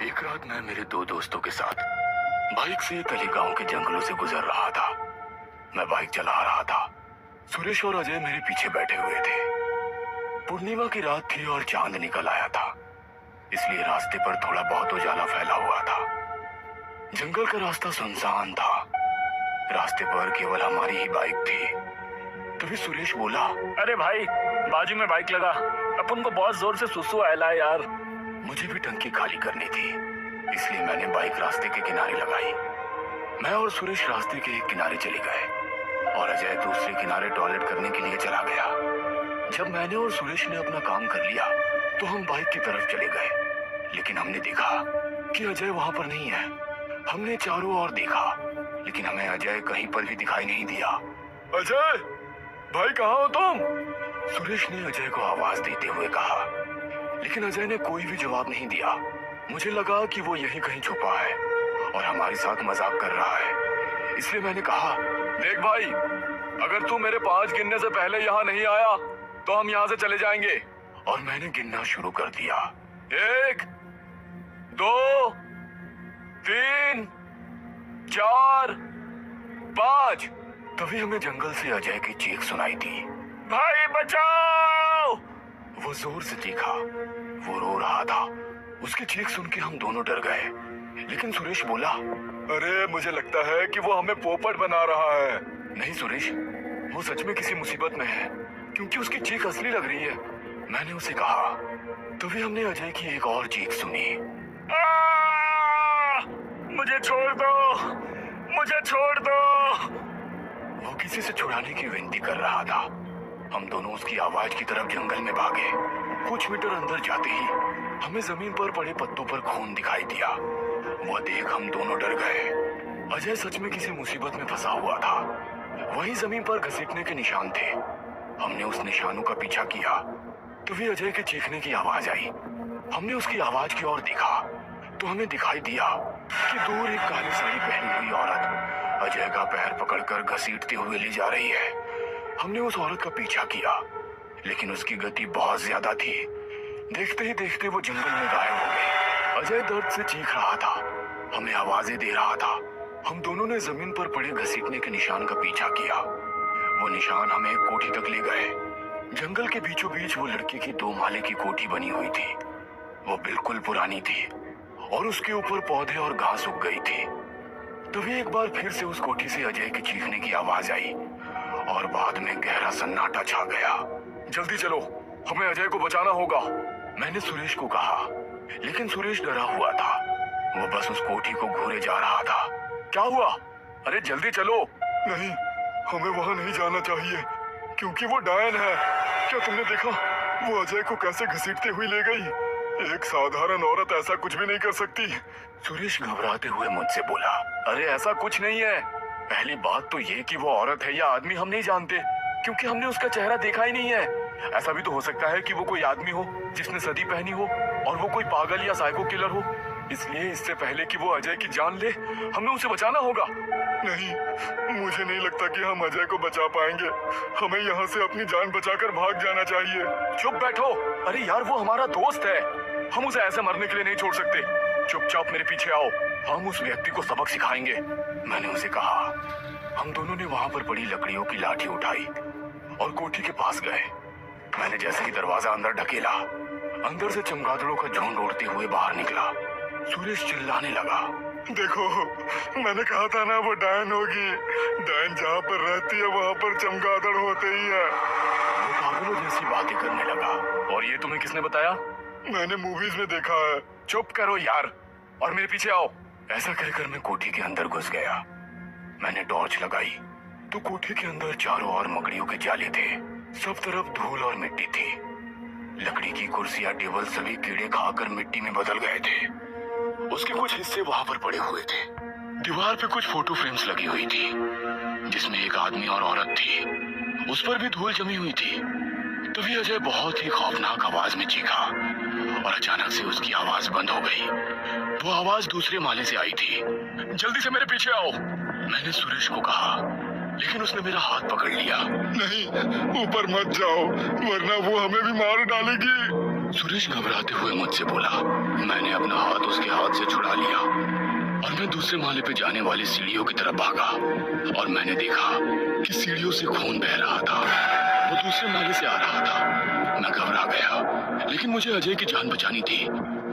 एक रात मैं मेरे दो दोस्तों के साथ बाइक से गली गांव के जंगलों से गुजर रहा था। मैं बाइक चला रहा था। सुरेश और अजय मेरे पीछे बैठे हुए थे। पूर्णिमा की रात थी और चांद निकल आया था, इसलिए रास्ते पर थोड़ा बहुत उजाला फैला हुआ था। जंगल का रास्ता सुनसान था। रास्ते पर केवल हमारी ही बाइक थी। तभी सुरेश बोला, अरे भाई, बाजू में बाइक लगा, अपन को बहुत जोर से सुसु आया यार। मुझे भी टंकी खाली करनी थी, इसलिए मैंने बाइक रास्ते के किनारे लगाई। मैं और सुरेश रास्ते के एक किनारे चले गए और अजय दूसरे किनारे टॉयलेट करने के लिए चला गया। जब मैंने और सुरेश ने अपना काम कर लिया तो हम बाइक की तरफ चले गए, लेकिन हमने देखा कि अजय वहां पर नहीं है। हमने चारों ओर देखा, लेकिन हमें अजय कहीं पर भी दिखाई नहीं दिया। अजय भाई, कहाँ हो तुम? सुरेश ने अजय को आवाज देते हुए कहा, लेकिन अजय ने कोई भी जवाब नहीं दिया। मुझे लगा कि वो यहीं कहीं छुपा है और हमारे साथ मजाक कर रहा है, इसलिए मैंने कहा, देख भाई, अगर तू मेरे 5 गिनने से पहले यहाँ नहीं आया तो हम यहाँ से चले जाएंगे। और मैंने गिनना शुरू कर दिया। 1 2 3 4 5। तभी हमें जंगल से अजय की चीख सुनाई दी, भाई बचाओ! वो जोर से चीखा। वो रो रहा था। उसकी चीख सुन के हम दोनों डर गए, लेकिन सुरेश बोला, अरे मुझे लगता है कि वो हमें पोपट बना रहा है। नहीं सुरेश, वो सच में किसी मुसीबत में है, क्योंकि उसकी चीख असली लग रही है। मैंने उसे कहा। तभी हमने अजय की एक और चीख सुनी, मुझे छोड़ दो, मुझे छोड़ दो। वो किसी से छुड़ाने की विनती कर रहा था। हम दोनों उसकी आवाज की तरफ जंगल में भागे। कुछ मीटर अंदर जाते ही हमें जमीन पर पड़े पत्तों पर खून दिखाई दिया। वो देख हम दोनों डर गए। अजय सच में किसी मुसीबत में फंसा हुआ था। वहीं जमीन पर घसीटने के निशान थे। हमने उस निशानों का पीछा किया। तभी अजय के चीखने की आवाज आई। हमने उसकी आवाज की ओर देखा तो हमें दिखाई दिया कि दूर एक काली साड़ी पहनी हुई औरत अजय का पैर पकड़कर घसीटते हुए ले जा रही है। हमने उस औरत का पीछा किया, लेकिन उसकी गति बहुत ज्यादा थी। देखते ही देखते वो जंगल में गायब हो गई। अजय दर्द से चीख रहा था, हमें आवाजें दे रहा था। हम दोनों ने जमीन पर पड़े घसीटने के निशान का पीछा किया। वो निशान हमें एक कोठी तक ले गए। जंगल के बीचों बीच वो लड़की की 2 माले की कोठी बनी हुई थी। वो बिल्कुल पुरानी थी और उसके ऊपर पौधे और घास उग गई थी। तभी एक बार फिर से उस कोठी से अजय की चीखने की आवाज आई और बाद में गहरा सन्नाटा छा गया। जल्दी चलो, हमें अजय को बचाना होगा। मैंने सुरेश को कहा, लेकिन सुरेश डरा हुआ था। वो बस उस कोठी को घूरे जा रहा था। क्या हुआ? अरे जल्दी चलो। नहीं, हमें वहां नहीं जाना चाहिए, क्योंकि वो डायन है। क्या तुमने देखा वो अजय को कैसे घसीटते हुए ले गई? एक साधारण औरत ऐसा कुछ भी नहीं कर सकती। सुरेश घबराते हुए मुझसे बोला, अरे ऐसा कुछ नहीं है। पहली बात तो ये कि वो औरत है या आदमी हम नहीं जानते, क्योंकि हमने उसका चेहरा देखा ही नहीं है। ऐसा भी तो हो सकता है कि वो कोई आदमी हो जिसने सदी पहनी हो और वो कोई पागल या साइको किलर हो। इसलिए इससे पहले कि वो अजय की जान ले, हमें उसे बचाना होगा। नहीं, मुझे नहीं लगता कि हम अजय को बचा पाएंगे। हमें यहाँ से अपनी जान बचाकर भाग जाना चाहिए। चुप बैठो। अरे यार, वो हमारा दोस्त है, हम उसे ऐसे मरने के लिए नहीं छोड़ सकते। चुपचाप मेरे पीछे आओ, हम उस व्यक्ति को सबक सिखाएंगे। मैंने उसे कहा। हम दोनों ने वहां पर पड़ी लकड़ियों की लाठी उठाई और कोठी के पास गए। मैंने जैसे ही दरवाजा अंदर ढकेला, अंदर से चमगादड़ों का झुंड उड़ते हुए बाहर निकला। सुरेश चिल्लाने लगा, देखो, मैंने कहा था ना वो डायन होगी। डायन जहाँ पर रहती है वहाँ पर चमगादड़ होते ही है। वो पागलों जैसी बातें करने लगा। और ये तुम्हें किसने बताया? मैंने मूवीज में देखा है। चुप करो यार और मेरे पीछे आओ। ऐसा कहकर मैं कोठी के अंदर घुस गया। मैंने टॉर्च लगाई तो कोठी के अंदर चारों ओर मकड़ियों के जाले थे। सब तरफ धूल और मिट्टी थी। लकड़ी की कुर्सियां, टेबल सभी कीड़े खाकर मिट्टी में बदल गए थे। उसके कुछ हिस्से वहां पर पड़े हुए थे। दीवार पे कुछ फोटो फ्रेम्स लगी हुई थी, जिसमें एक आदमी और औरत थी। उस पर भी धूल जमी हुई थी। तभी अजय बहुत ही खौफनाक आवाज में चीखा और अचानक से उसकी आवाज बंद हो गई। वो आवाज दूसरे माले से आई थी। जल्दी से मेरे पीछे आओ। मैंने सुरेश को कहा, लेकिन उसने मेरा हाथ पकड़ लिया। नहीं, ऊपर मत जाओ, वरना वो हमें भी मार डालेगी। सुरेश घबराते हुए मुझसे बोला। मैंने अपना हाथ उसके हाथ से छुड़ा लिया और मैं दूसरे माले पे जाने वाली सीढ़ियों की तरफ भागा और मैंने देखा कि सीढ़ियों से खून बह रहा था। वो दूसरे माले से आ रहा था। मैं घबरा गया, लेकिन मुझे अजय की जान बचानी थी।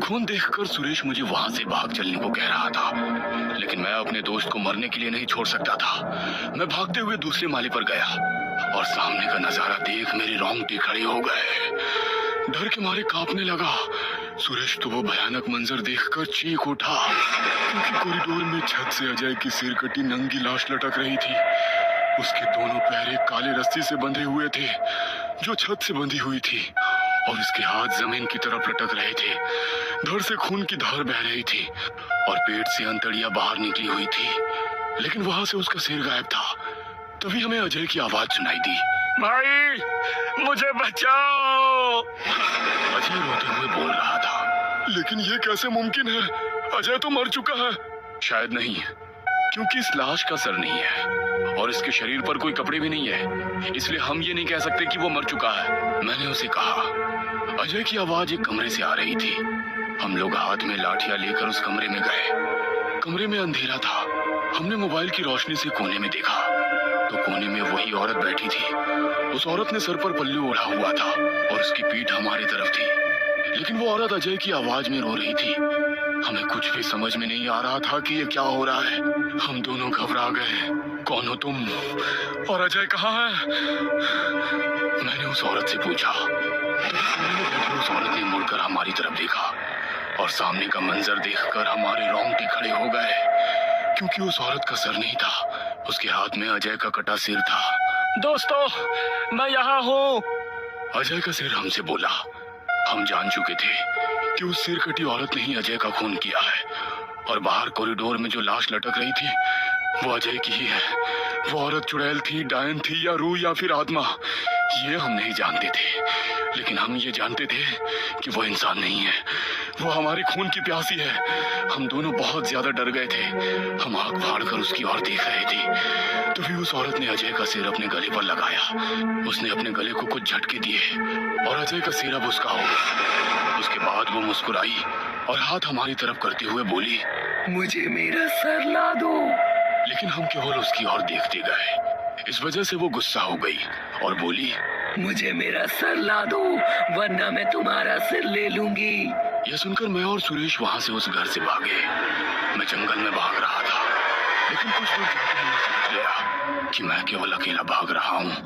खून देखकर सुरेश मुझे वहां से भाग चलने को कह रहा था, लेकिन मैं अपने दोस्त को मरने के लिए नहीं छोड़ सकता था। मैं भागते हुए दूसरे माले पर गया और सामने का नजारा देख मेरे रोंगटे खड़े हो गए। डर के मारे कांपने लगा। सुरेश तो वो भयानक मंजर देखकर चीख उठा, क्योंकि कॉरिडोर में छत से अजय की सिर कटी नंगी लाश लटक रही थी। उसके दोनों पैर एक काले रस्सी से बंधे हुए थे जो छत से बंधी हुई थी, और उसके हाथ जमीन की तरफ लटक रहे थे। धड़ से खून की धार बह रही थी और पेट से अंतड़ियां बाहर निकली हुई थी, लेकिन वहां से उसका सिर गायब था। तभी हमें अजय की आवाज सुनाई दी, भाई मुझे बचाओ। अजय रोते हुए बोल रहा था, लेकिन ये कैसे मुमकिन है? अजय तो मर चुका है। शायद नहीं, क्योंकि इस लाश का सर नहीं है और इसके शरीर पर कोई कपड़े भी नहीं है, इसलिए हम ये नहीं कह सकते कि वो मर चुका है। मैंने उसे कहा। अजय की आवाज एक कमरे से आ रही थी। हम लोग हाथ में लाठियां लेकर उस कमरे में गए। कमरे में अंधेरा था। हमने मोबाइल की रोशनी से कोने में देखा तो कोने में वही औरत बैठी थी। उस औरत ने सर पर पल्लू ओढ़ा हुआ था और उसकी पीठ हमारी तरफ थी, लेकिन वो औरत अजय की आवाज में रो रही थी। हमें कुछ भी समझ में नहीं आ रहा था कि ये क्या हो रहा है। हम दोनों घबरा गए। कौन हो तुम और अजय कहाँ है? मैंने उस औरत से पूछा। उस औरत ने मुड़कर हमारी तरफ देखा और सामने का मंजर देखकर हमारे रोंगटे खड़े हो गए, क्योंकि उस औरत का सर नहीं था, उसके हाथ में अजय का कटा सिर था। दोस्तों, मैं यहाँ हूँ, अजय का सिर हमसे बोला। हम जान चुके थे कि उस सिर कटी औरत ने ही अजय का खून किया है, और बाहर कॉरिडोर में जो लाश लटक रही थी वो अजय की ही है। वो औरत चुड़ैल थी, डायन थी, या रूह, या फिर आत्मा, ये हम नहीं जानते थे, लेकिन हम ये जानते थे कि वो इंसान नहीं है, वो हमारे खून की प्यासी है। हम दोनों बहुत ज्यादा डर गए थे। हम आंख फाड़ कर उसकी ओर देख रहे थे। तभी उस औरत ने अजय का सिर अपने गले पर लगाया। उसने अपने गले को कुछ झटके दिए और अजय का सिर अब उसका हो गया। उसके बाद वो मुस्कुराई और हाथ हमारी तरफ करते हुए बोली, मुझे मेरा सर ला दो। लेकिन हम केवल उसकी ओर देखते गए। इस वजह से वो गुस्सा हो गई और बोली, मुझे मेरा सर ला दो, वरना मैं तुम्हारा सिर ले लूंगी। यह सुनकर मैं और सुरेश वहां से उस घर से भागे। मैं जंगल में भाग रहा था, लेकिन कुछ दूर जाकर मैं समझ गया कि मैं केवल अकेला भाग रहा हूँ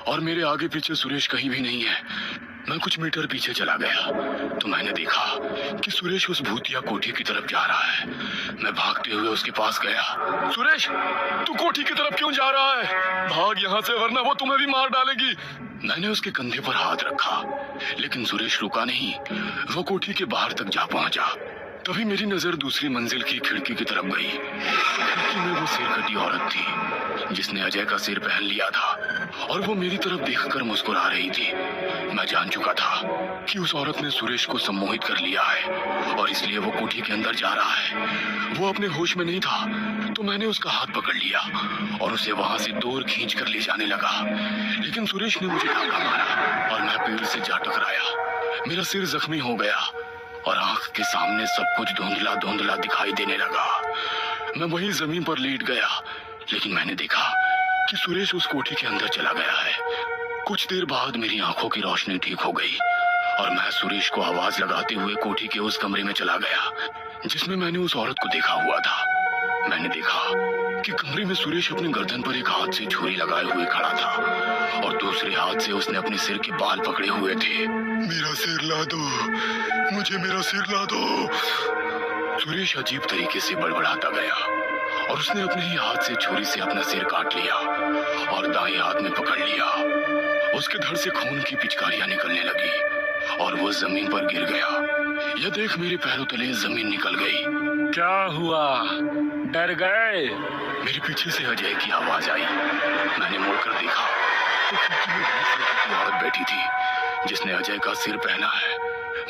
और मेरे आगे पीछे सुरेश कहीं भी नहीं है। मैं कुछ मीटर पीछे चला गया तो मैंने देखा कि सुरेश उस भूतिया कोठी की तरफ जा रहा है। मैं भागते हुए उसके पास गया। सुरेश, तू कोठी की तरफ क्यों जा रहा है? भाग यहाँ से, वरना वो तुम्हें भी मार डालेगी। मैंने उसके कंधे पर हाथ रखा, लेकिन सुरेश रुका नहीं। वो कोठी के बाहर तक जा पहुंचा। तभी मेरी नजर दूसरी मंजिल की खिड़की की तरफ गई। खिड़की में वो सिर कटी औरत थी जिसने अजय का सिर पहन लिया था, और वो मेरी तरफ देखकर मुस्कुरा रही थी। मैं जान चुका था कि उस औरत ने सुरेश को सम्मोहित कर लिया है और इसलिए वो कोठी के अंदर जा रहा है। वो अपने होश में नहीं था, तो मैंने उसका हाथ पकड़ लिया और उसे वहां से दूर खींच कर ले जाने लगा। लेकिन सुरेश ने मुझे धक्का मारा और मैं पेड़ से जा टकराया। मेरा सिर जख्मी हो गया और आंख के सामने सब कुछ धुंधला धुंधला दिखाई देने लगा। मैं वहीं जमीन पर लेट गया, लेकिन मैंने देखा कि सुरेश उस कोठी के अंदर चला गया है। कुछ देर बाद मेरी आंखों की रोशनी ठीक हो गई और मैं सुरेश को आवाज लगाते हुए कोठी के उस कमरे में चला गया जिसमें मैंने उस औरत को देखा हुआ था। मैंने देखा कि कमरे में सुरेश अपने गर्दन पर एक हाथ से छुरी लगाए हुए खड़ा था और दूसरे हाथ से उसने अपने सिर के बाल पकड़े हुए थे। मेरा सिर ला दो, मुझे मेरा सिर ला दो। सुरेश अजीब तरीके से बड़बड़ाता गया और उसने अपने ही हाथ से छुरी से अपना सिर काट लिया और दाएं हाथ में पकड़ लिया। उसके धड़ से खून की पिचकारियां निकलने लगी और वो जमीन पर गिर गया। यह देख मेरे पैरों तले जमीन निकल गई। क्या हुआ, डर गए? मेरे पीछे से अजय की आवाज आई। मैंने मुड़कर देखा तो खिड़की में वही सिर कटी औरत बैठी थी जिसने अजय का सिर पहना है।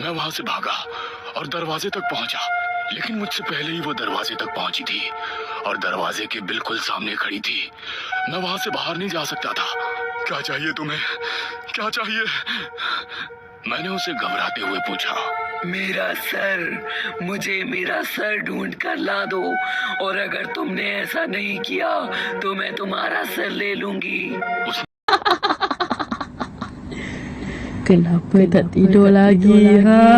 मैं वहां से भागा और दरवाजे तक पहुंचा, लेकिन मुझसे पहले ही वो दरवाजे तक पहुंची थी और दरवाजे के बिल्कुल सामने खड़ी थी। मैं वहां से बाहर नहीं जा सकता था। क्या चाहिए तुम्हें? क्या चाहिए? मैंने उसे घबराते हुए पूछा, मेरा सर, मुझे मेरा सर ढूंढ कर ला दो, और अगर तुमने ऐसा नहीं किया तो मैं तुम्हारा सर ले लूंगी। Kenapa tak tidur lagi? Ha?